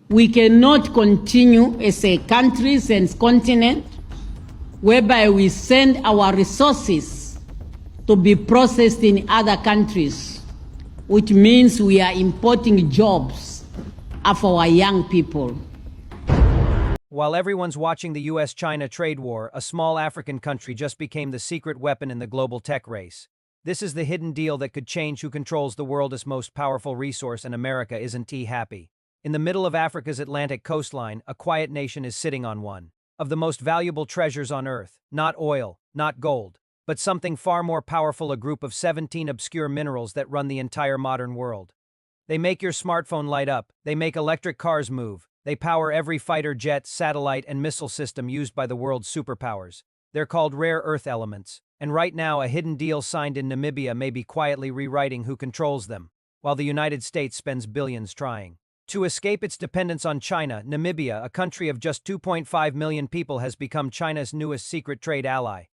We cannot continue as a country and continent whereby we send our resources to be processed in other countries, which means we are importing jobs of our young people. While everyone's watching the US-China trade war, a small African country just became the secret weapon in the global tech race. This is the hidden deal that could change who controls the world's most powerful resource, and America isn't happy. In the middle of Africa's Atlantic coastline, a quiet nation is sitting on one of the most valuable treasures on Earth, not oil, not gold, but something far more powerful, a group of 17 obscure minerals that run the entire modern world. They make your smartphone light up, they make electric cars move, they power every fighter jet, satellite, and missile system used by the world's superpowers. They're called rare earth elements, and right now a hidden deal signed in Namibia may be quietly rewriting who controls them, while the United States spends billions trying to escape its dependence on China. Namibia, a country of just 2.5 million people, has become China's newest secret trade ally.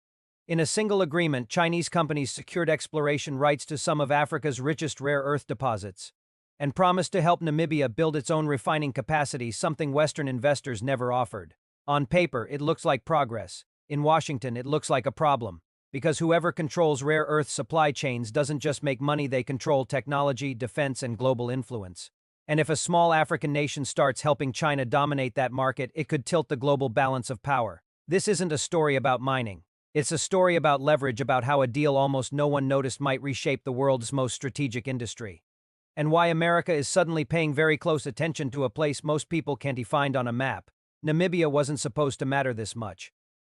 In a single agreement, Chinese companies secured exploration rights to some of Africa's richest rare earth deposits and promised to help Namibia build its own refining capacity, something Western investors never offered. On paper, it looks like progress. In Washington, it looks like a problem, because whoever controls rare earth supply chains doesn't just make money, they control technology, defense, and global influence. And if a small African nation starts helping China dominate that market, it could tilt the global balance of power. This isn't a story about mining. It's a story about leverage, about how a deal almost no one noticed might reshape the world's most strategic industry. And why America is suddenly paying very close attention to a place most people can't find on a map. Namibia wasn't supposed to matter this much.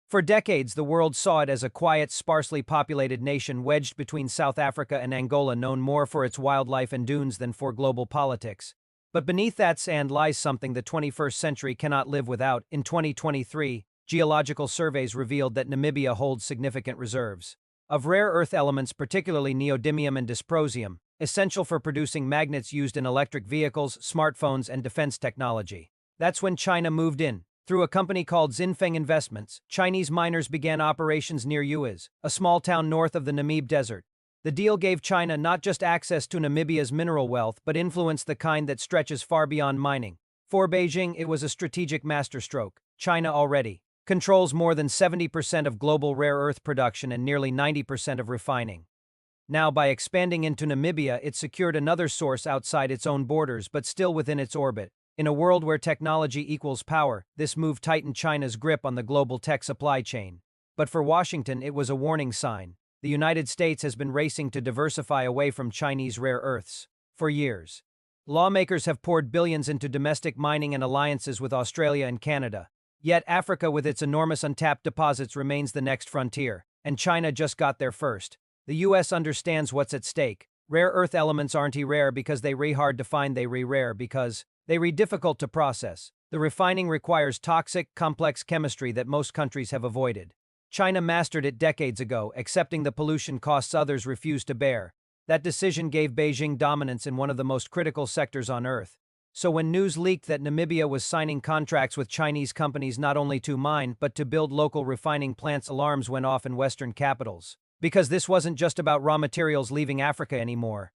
For decades, the world saw it as a quiet, sparsely populated nation wedged between South Africa and Angola, known more for its wildlife and dunes than for global politics. But beneath that sand lies something the 21st century cannot live without. In 2023, geological surveys revealed that Namibia holds significant reserves of rare earth elements, particularly neodymium and dysprosium, essential for producing magnets used in electric vehicles, smartphones, and defense technology. That's when China moved in. Through a company called Xinfeng Investments, Chinese miners began operations near Uis, a small town north of the Namib Desert. The deal gave China not just access to Namibia's mineral wealth, but influence the kind that stretches far beyond mining. For Beijing, it was a strategic masterstroke. China already controls more than 70% of global rare earth production and nearly 90% of refining. Now, by expanding into Namibia, it secured another source outside its own borders, but still within its orbit. In a world where technology equals power, this move tightened China's grip on the global tech supply chain. But for Washington, it was a warning sign. The United States has been racing to diversify away from Chinese rare earths for years. Lawmakers have poured billions into domestic mining and alliances with Australia and Canada. Yet Africa, with its enormous untapped deposits, remains the next frontier, and China just got there first. The US understands what's at stake. Rare earth elements aren't rare because they hard to find, they rare because they difficult to process. The refining requires toxic, complex chemistry that most countries have avoided. China mastered it decades ago, accepting the pollution costs others refuse to bear. That decision gave Beijing dominance in one of the most critical sectors on Earth. So when news leaked that Namibia was signing contracts with Chinese companies not only to mine, but to build local refining plants, alarms went off in Western capitals. Because this wasn't just about raw materials leaving Africa anymore.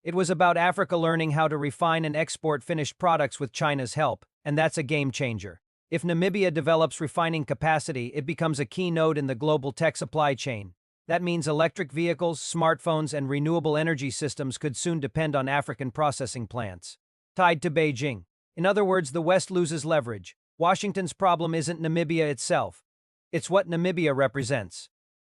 It was about Africa learning how to refine and export finished products with China's help, and that's a game changer. If Namibia develops refining capacity, it becomes a key node in the global tech supply chain. That means electric vehicles, smartphones, and renewable energy systems could soon depend on African processing plants tied to Beijing. In other words, the West loses leverage. Washington's problem isn't Namibia itself. It's what Namibia represents.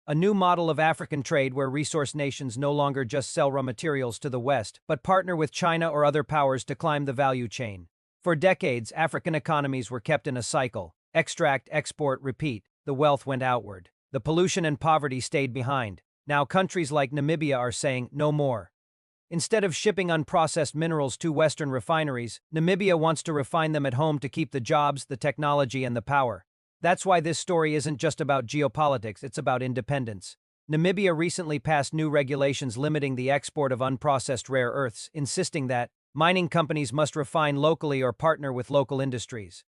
A new model of African trade where resource nations no longer just sell raw materials to the West, but partner with China or other powers to climb the value chain. For decades, African economies were kept in a cycle. Extract, export, repeat. The wealth went outward. The pollution and poverty stayed behind. Now countries like Namibia are saying, no more. Instead of shipping unprocessed minerals to Western refineries, Namibia wants to refine them at home to keep the jobs, the technology, and the power. That's why this story isn't just about geopolitics, it's about independence. Namibia recently passed new regulations limiting the export of unprocessed rare earths, insisting that mining companies must refine locally or partner with local industries.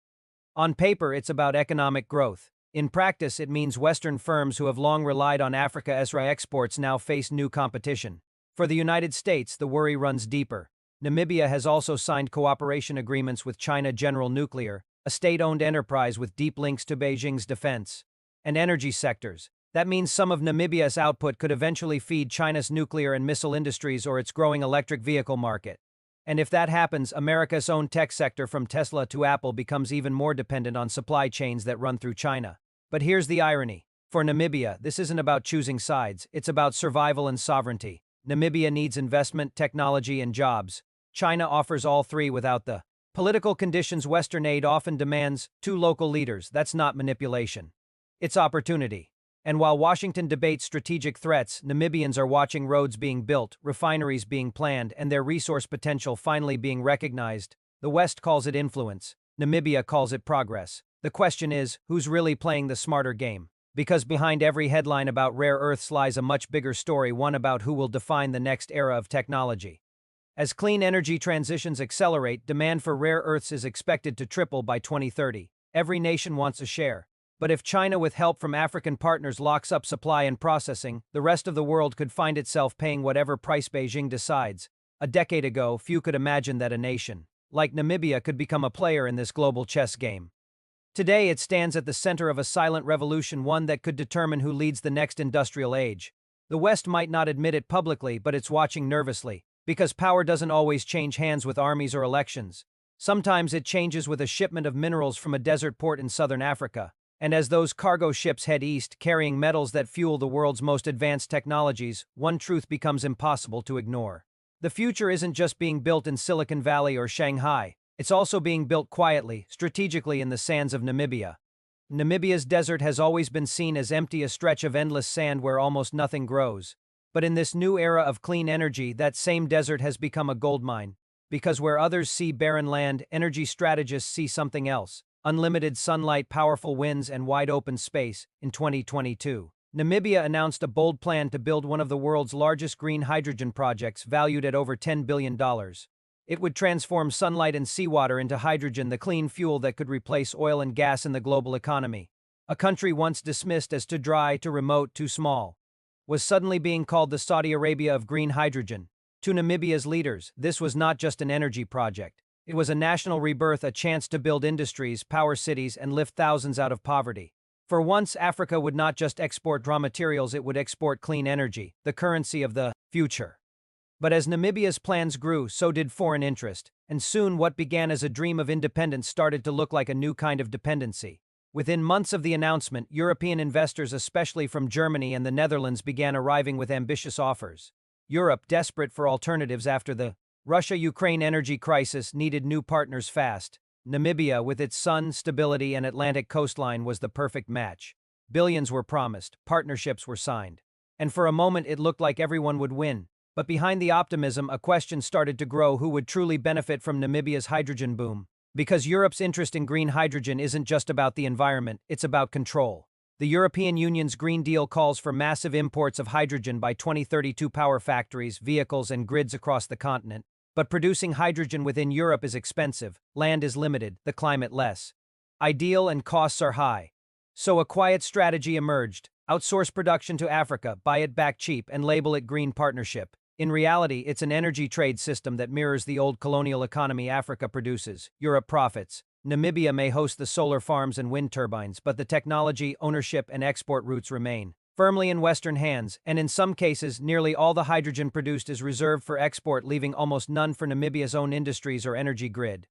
On paper, it's about economic growth. In practice, it means Western firms who have long relied on Africa as exports now face new competition. For the United States, the worry runs deeper. Namibia has also signed cooperation agreements with China General Nuclear, a state-owned enterprise with deep links to Beijing's defense and energy sectors. That means some of Namibia's output could eventually feed China's nuclear and missile industries or its growing electric vehicle market. And if that happens, America's own tech sector from Tesla to Apple becomes even more dependent on supply chains that run through China. But here's the irony. For Namibia, this isn't about choosing sides, it's about survival and sovereignty. Namibia needs investment, technology, and jobs. China offers all three without the political conditions Western aid often demands. Two local leaders, that's not manipulation. It's opportunity. And while Washington debates strategic threats, Namibians are watching roads being built, refineries being planned, and their resource potential finally being recognized. The West calls it influence. Namibia calls it progress. The question is, who's really playing the smarter game? Because behind every headline about rare earths lies a much bigger story, one about who will define the next era of technology. As clean energy transitions accelerate, demand for rare earths is expected to triple by 2030. Every nation wants a share. But if China, with help from African partners, locks up supply and processing, the rest of the world could find itself paying whatever price Beijing decides. A decade ago, few could imagine that a nation like Namibia could become a player in this global chess game. Today, it stands at the center of a silent revolution, one that could determine who leads the next industrial age. The West might not admit it publicly, but it's watching nervously, because power doesn't always change hands with armies or elections. Sometimes it changes with a shipment of minerals from a desert port in southern Africa. And as those cargo ships head east, carrying metals that fuel the world's most advanced technologies, one truth becomes impossible to ignore. The future isn't just being built in Silicon Valley or Shanghai. It's also being built quietly, strategically in the sands of Namibia. Namibia's desert has always been seen as empty, a stretch of endless sand where almost nothing grows. But in this new era of clean energy, that same desert has become a goldmine. Because where others see barren land, energy strategists see something else. Unlimited sunlight, powerful winds, and wide-open space. In 2022, Namibia announced a bold plan to build one of the world's largest green hydrogen projects, valued at over $10 billion. It would transform sunlight and seawater into hydrogen, the clean fuel that could replace oil and gas in the global economy. A country once dismissed as too dry, too remote, too small, was suddenly being called the Saudi Arabia of green hydrogen. To Namibia's leaders, this was not just an energy project. It was a national rebirth, a chance to build industries, power cities, and lift thousands out of poverty. For once, Africa would not just export raw materials, it would export clean energy, the currency of the future. But as Namibia's plans grew, so did foreign interest, and soon what began as a dream of independence started to look like a new kind of dependency. Within months of the announcement, European investors, especially from Germany and the Netherlands, began arriving with ambitious offers. Europe, desperate for alternatives after the Russia-Ukraine energy crisis, needed new partners fast. Namibia, with its sun, stability, and Atlantic coastline, was the perfect match. Billions were promised, partnerships were signed. And for a moment it looked like everyone would win. But behind the optimism, a question started to grow: who would truly benefit from Namibia's hydrogen boom? Because Europe's interest in green hydrogen isn't just about the environment, it's about control. The European Union's Green Deal calls for massive imports of hydrogen by 2032, power factories, vehicles, and grids across the continent. But producing hydrogen within Europe is expensive, land is limited, the climate less ideal, and costs are high. So a quiet strategy emerged: outsource production to Africa, buy it back cheap, and label it Green Partnership. In reality, it's an energy trade system that mirrors the old colonial economy. Africa produces, Europe profits. Namibia may host the solar farms and wind turbines, but the technology, ownership, and export routes remain firmly in Western hands, and in some cases, nearly all the hydrogen produced is reserved for export, leaving almost none for Namibia's own industries or energy grid.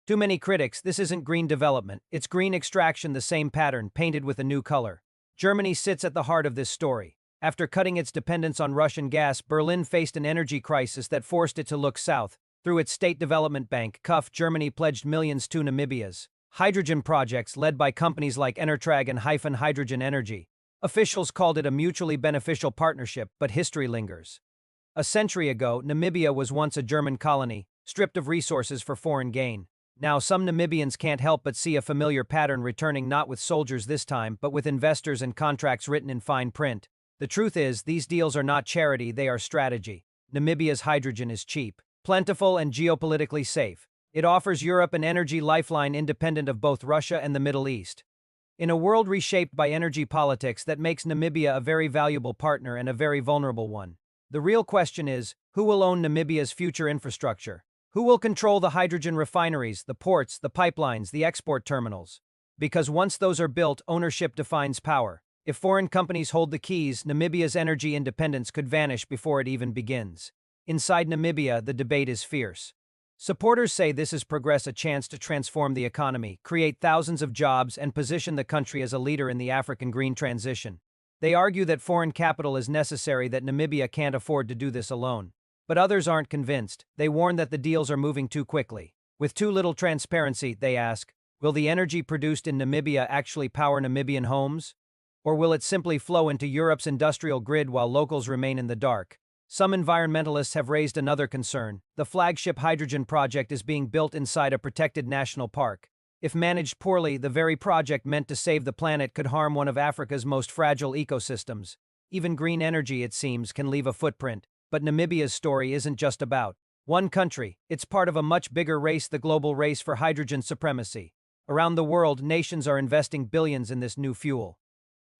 Too many critics: this isn't green development, it's green extraction, the same pattern, painted with a new color. Germany sits at the heart of this story. After cutting its dependence on Russian gas, Berlin faced an energy crisis that forced it to look south. Through its State Development Bank, CUF, Germany pledged millions to Namibia's hydrogen projects, led by companies like Enertrag and Hyphen Hydrogen Energy. Officials called it a mutually beneficial partnership, but history lingers. A century ago, Namibia was once a German colony, stripped of resources for foreign gain. Now some Namibians can't help but see a familiar pattern returning, not with soldiers this time, but with investors and contracts written in fine print. The truth is, these deals are not charity, they are strategy. Namibia's hydrogen is cheap, plentiful, and geopolitically safe. It offers Europe an energy lifeline independent of both Russia and the Middle East. In a world reshaped by energy politics, that makes Namibia a very valuable partner and a very vulnerable one. The real question is, who will own Namibia's future infrastructure? Who will control the hydrogen refineries, the ports, the pipelines, the export terminals? Because once those are built, ownership defines power. If foreign companies hold the keys, Namibia's energy independence could vanish before it even begins. Inside Namibia, the debate is fierce. Supporters say this is progress, a chance to transform the economy, create thousands of jobs, and position the country as a leader in the African green transition. They argue that foreign capital is necessary, that Namibia can't afford to do this alone. But others aren't convinced. They warn that the deals are moving too quickly. With too little transparency, they ask, will the energy produced in Namibia actually power Namibian homes? Or will it simply flow into Europe's industrial grid while locals remain in the dark? Some environmentalists have raised another concern. The flagship hydrogen project is being built inside a protected national park. If managed poorly, the very project meant to save the planet could harm one of Africa's most fragile ecosystems. Even green energy, it seems, can leave a footprint. But Namibia's story isn't just about one country. It's part of a much bigger race, the global race for hydrogen supremacy. Around the world, nations are investing billions in this new fuel.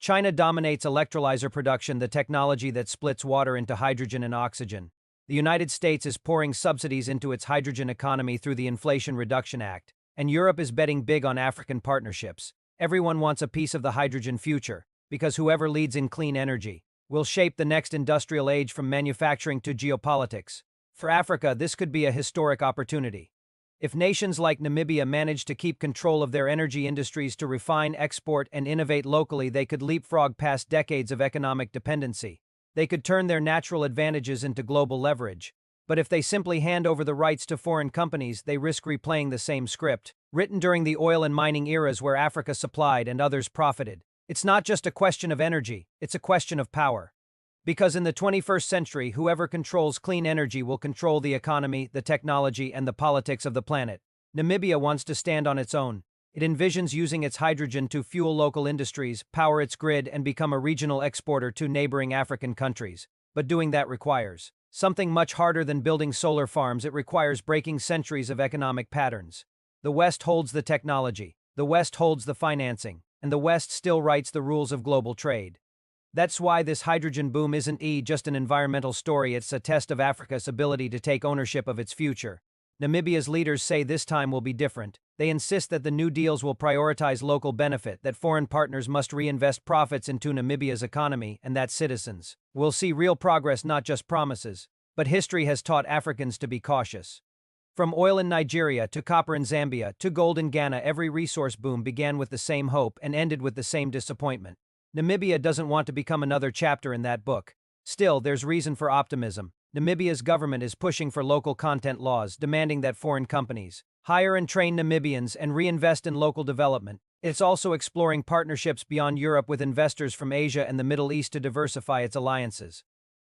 China dominates electrolyzer production, the technology that splits water into hydrogen and oxygen. The United States is pouring subsidies into its hydrogen economy through the Inflation Reduction Act, and Europe is betting big on African partnerships. Everyone wants a piece of the hydrogen future, because whoever leads in clean energy will shape the next industrial age, from manufacturing to geopolitics. For Africa, this could be a historic opportunity. If nations like Namibia manage to keep control of their energy industries, to refine, export, and innovate locally, they could leapfrog past decades of economic dependency. They could turn their natural advantages into global leverage. But if they simply hand over the rights to foreign companies, they risk replaying the same script, written during the oil and mining eras where Africa supplied and others profited. It's not just a question of energy, it's a question of power. Because in the 21st century, whoever controls clean energy will control the economy, the technology, and the politics of the planet. Namibia wants to stand on its own. It envisions using its hydrogen to fuel local industries, power its grid, and become a regional exporter to neighboring African countries. But doing that requires something much harder than building solar farms. It requires breaking centuries of economic patterns. The West holds the technology, the West holds the financing, and the West still writes the rules of global trade. That's why this hydrogen boom isn't just an environmental story, it's a test of Africa's ability to take ownership of its future. Namibia's leaders say this time will be different. They insist that the new deals will prioritize local benefit, that foreign partners must reinvest profits into Namibia's economy, and that citizens will see real progress, not just promises. But history has taught Africans to be cautious. From oil in Nigeria to copper in Zambia to gold in Ghana, every resource boom began with the same hope and ended with the same disappointment. Namibia doesn't want to become another chapter in that book. Still, there's reason for optimism. Namibia's government is pushing for local content laws, demanding that foreign companies hire and train Namibians and reinvest in local development. It's also exploring partnerships beyond Europe with investors from Asia and the Middle East to diversify its alliances.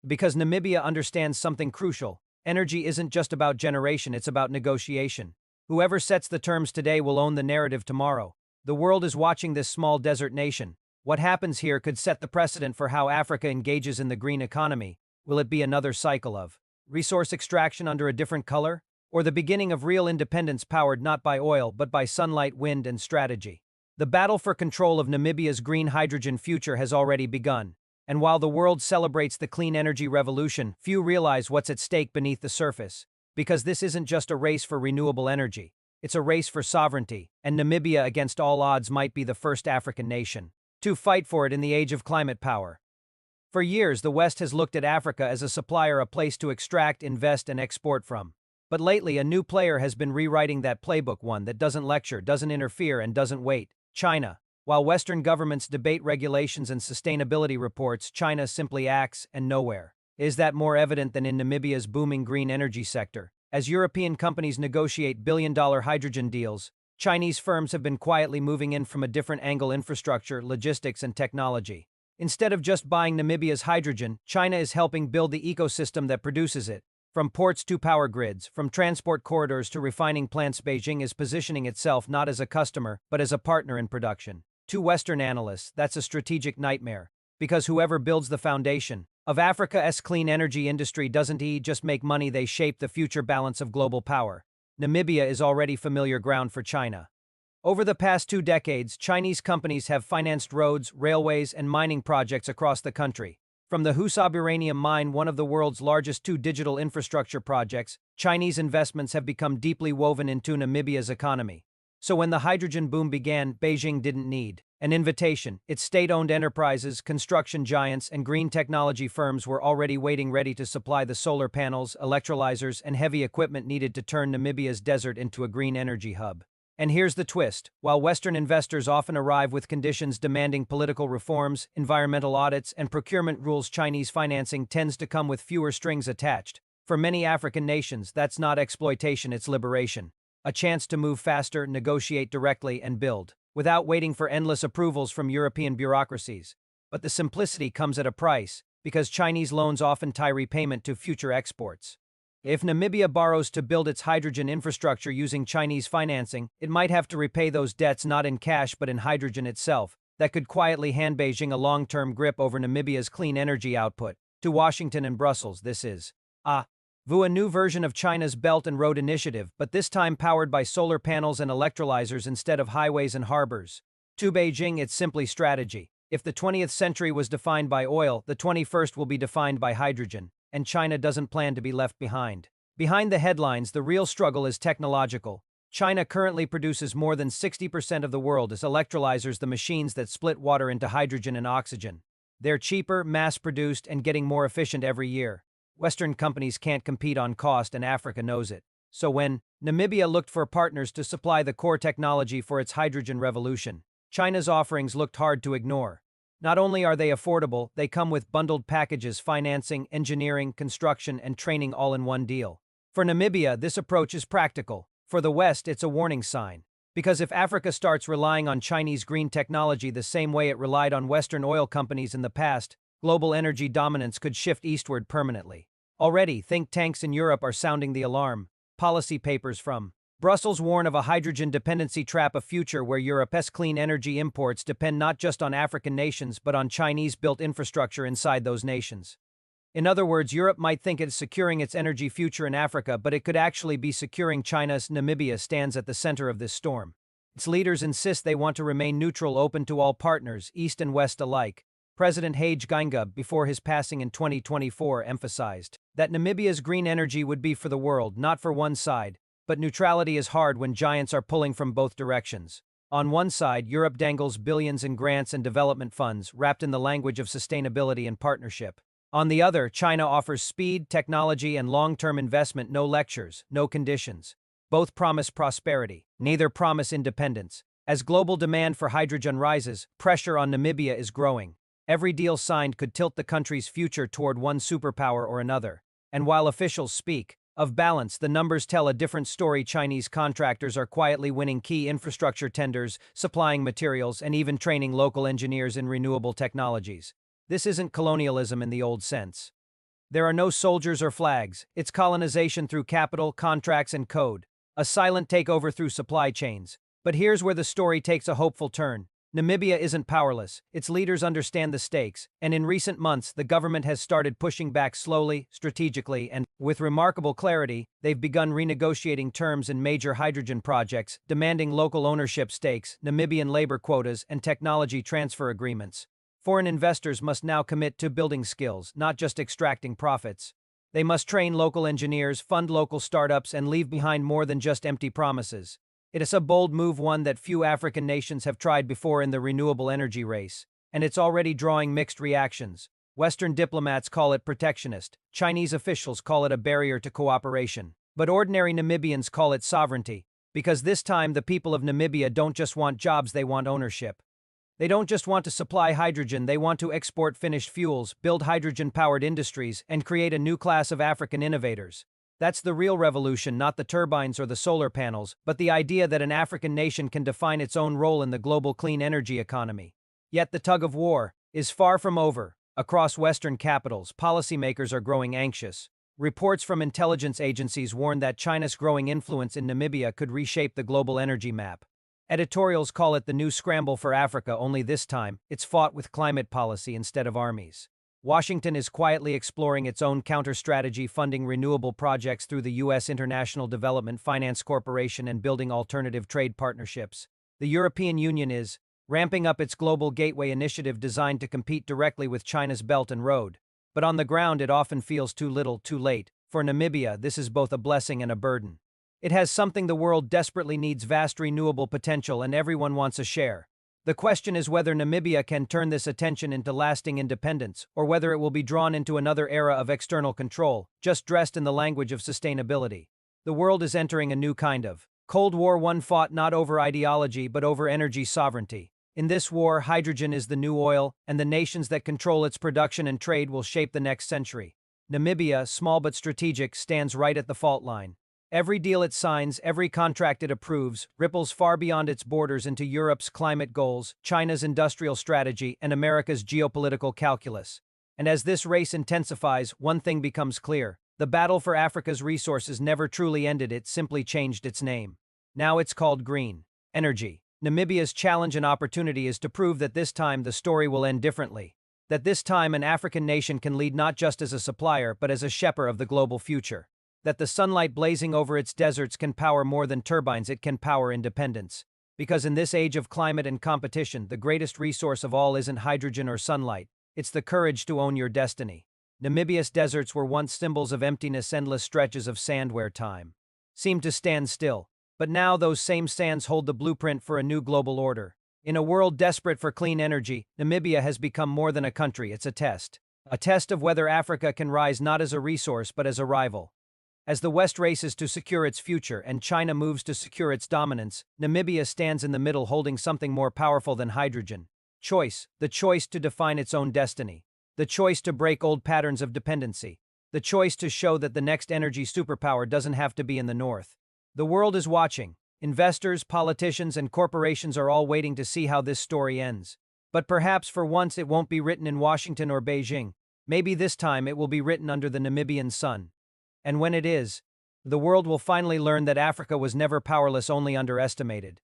Because Namibia understands something crucial. Energy isn't just about generation, it's about negotiation. Whoever sets the terms today will own the narrative tomorrow. The world is watching this small desert nation. What happens here could set the precedent for how Africa engages in the green economy. Will it be another cycle of resource extraction under a different color? Or the beginning of real independence powered not by oil but by sunlight, wind, and strategy? The battle for control of Namibia's green hydrogen future has already begun. And while the world celebrates the clean energy revolution, few realize what's at stake beneath the surface. Because this isn't just a race for renewable energy. It's a race for sovereignty, and Namibia, against all odds, might be the first African nation to fight for it in the age of climate power. For years, the West has looked at Africa as a supplier, a place to extract, invest, and export from. But lately, a new player has been rewriting that playbook, one that doesn't lecture, doesn't interfere, and doesn't wait. China. While Western governments debate regulations and sustainability reports, China simply acts, and nowhere is that more evident than in Namibia's booming green energy sector. As European companies negotiate billion-dollar hydrogen deals, Chinese firms have been quietly moving in from a different angle: infrastructure, logistics, and technology. Instead of just buying Namibia's hydrogen, China is helping build the ecosystem that produces it. From ports to power grids, from transport corridors to refining plants, Beijing is positioning itself not as a customer, but as a partner in production. To Western analysts, that's a strategic nightmare, because whoever builds the foundation of Africa's clean energy industry doesn't just make money, they shape the future balance of global power. Namibia is already familiar ground for China. Over the past 2 decades, Chinese companies have financed roads, railways, and mining projects across the country. From the Husab uranium mine, one of the world's largest two digital infrastructure projects, Chinese investments have become deeply woven into Namibia's economy. So when the hydrogen boom began, Beijing didn't need an invitation. Its state-owned enterprises, construction giants, and green technology firms were already waiting ready to supply the solar panels, electrolyzers, and heavy equipment needed to turn Namibia's desert into a green energy hub. And here's the twist. While Western investors often arrive with conditions demanding political reforms, environmental audits, and procurement rules, Chinese financing tends to come with fewer strings attached. For many African nations, that's not exploitation, it's liberation. A chance to move faster, negotiate directly, and build, without waiting for endless approvals from European bureaucracies. But the simplicity comes at a price, because Chinese loans often tie repayment to future exports. If Namibia borrows to build its hydrogen infrastructure using Chinese financing, it might have to repay those debts not in cash but in hydrogen itself. That could quietly hand Beijing a long-term grip over Namibia's clean energy output. To Washington and Brussels, this is a new version of China's Belt and Road Initiative, but this time powered by solar panels and electrolyzers instead of highways and harbors. To Beijing, it's simply strategy. If the 20th century was defined by oil, the 21st will be defined by hydrogen. And China doesn't plan to be left behind. Behind the headlines, the real struggle is technological. China currently produces more than 60% of the world's electrolyzers, the machines that split water into hydrogen and oxygen. They're cheaper, mass-produced, and getting more efficient every year. Western companies can't compete on cost, and Africa knows it. So when Namibia looked for partners to supply the core technology for its hydrogen revolution, China's offerings looked hard to ignore. Not only are they affordable, they come with bundled packages, financing, engineering, construction, and training all in one deal. For Namibia, this approach is practical. For the West, it's a warning sign. Because if Africa starts relying on Chinese green technology the same way it relied on Western oil companies in the past, global energy dominance could shift eastward permanently. Already, think tanks in Europe are sounding the alarm. Policy papers from Brussels warn of a hydrogen dependency trap, a future where Europe's clean energy imports depend not just on African nations but on Chinese-built infrastructure inside those nations. In other words, Europe might think it's securing its energy future in Africa, but it could actually be securing China's. Namibia stands at the center of this storm. Its leaders insist they want to remain neutral, open to all partners, East and West alike. President Hage Geingob, before his passing in 2024, emphasized that Namibia's green energy would be for the world, not for one side. But neutrality is hard when giants are pulling from both directions. On one side, Europe dangles billions in grants and development funds, wrapped in the language of sustainability and partnership. On the other, China offers speed, technology, and long-term investment, no lectures, no conditions. Both promise prosperity, neither promise independence. As global demand for hydrogen rises, pressure on Namibia is growing. Every deal signed could tilt the country's future toward one superpower or another. And while officials speak of balance, the numbers tell a different story. Chinese contractors are quietly winning key infrastructure tenders, supplying materials, and even training local engineers in renewable technologies. This isn't colonialism in the old sense. There are no soldiers or flags. It's colonization through capital, contracts, and code. A silent takeover through supply chains. But here's where the story takes a hopeful turn. Namibia isn't powerless. Its leaders understand the stakes, and in recent months, the government has started pushing back slowly, strategically, and, with remarkable clarity, they've begun renegotiating terms in major hydrogen projects, demanding local ownership stakes, Namibian labor quotas, and technology transfer agreements. Foreign investors must now commit to building skills, not just extracting profits. They must train local engineers, fund local startups, and leave behind more than just empty promises. It is a bold move, one that few African nations have tried before in the renewable energy race, and it's already drawing mixed reactions. Western diplomats call it protectionist, Chinese officials call it a barrier to cooperation, but ordinary Namibians call it sovereignty, because this time the people of Namibia don't just want jobs, they want ownership. They don't just want to supply hydrogen, they want to export finished fuels, build hydrogen-powered industries, and create a new class of African innovators. That's the real revolution, not the turbines or the solar panels, but the idea that an African nation can define its own role in the global clean energy economy. Yet the tug of war is far from over. Across Western capitals, policymakers are growing anxious. Reports from intelligence agencies warn that China's growing influence in Namibia could reshape the global energy map. Editorials call it the new scramble for Africa, only this time, it's fought with climate policy instead of armies. Washington is quietly exploring its own counter-strategy, funding renewable projects through the U.S. International Development Finance Corporation and building alternative trade partnerships. The European Union is ramping up its global gateway initiative designed to compete directly with China's Belt and Road. But on the ground, it often feels too little, too late. For Namibia, this is both a blessing and a burden. It has something the world desperately needs: vast renewable potential, and everyone wants a share. The question is whether Namibia can turn this attention into lasting independence, or whether it will be drawn into another era of external control, just dressed in the language of sustainability. The world is entering a new kind of Cold War, one fought not over ideology but over energy sovereignty. In this war, hydrogen is the new oil, and the nations that control its production and trade will shape the next century. Namibia, small but strategic, stands right at the fault line. Every deal it signs, every contract it approves, ripples far beyond its borders into Europe's climate goals, China's industrial strategy, and America's geopolitical calculus. And as this race intensifies, one thing becomes clear: the battle for Africa's resources never truly ended, it simply changed its name. Now it's called green energy. Namibia's challenge and opportunity is to prove that this time the story will end differently. That this time an African nation can lead not just as a supplier but as a shepherd of the global future. That the sunlight blazing over its deserts can power more than turbines, it can power independence. Because in this age of climate and competition, the greatest resource of all isn't hydrogen or sunlight, it's the courage to own your destiny. Namibia's deserts were once symbols of emptiness, endless stretches of sand where time seemed to stand still. But now those same sands hold the blueprint for a new global order. In a world desperate for clean energy, Namibia has become more than a country, it's a test. A test of whether Africa can rise not as a resource but as a rival. As the West races to secure its future and China moves to secure its dominance, Namibia stands in the middle, holding something more powerful than hydrogen. Choice, the choice to define its own destiny. The choice to break old patterns of dependency. The choice to show that the next energy superpower doesn't have to be in the north. The world is watching. Investors, politicians, and corporations are all waiting to see how this story ends. But perhaps for once it won't be written in Washington or Beijing. Maybe this time it will be written under the Namibian sun. And when it is, the world will finally learn that Africa was never powerless, only underestimated.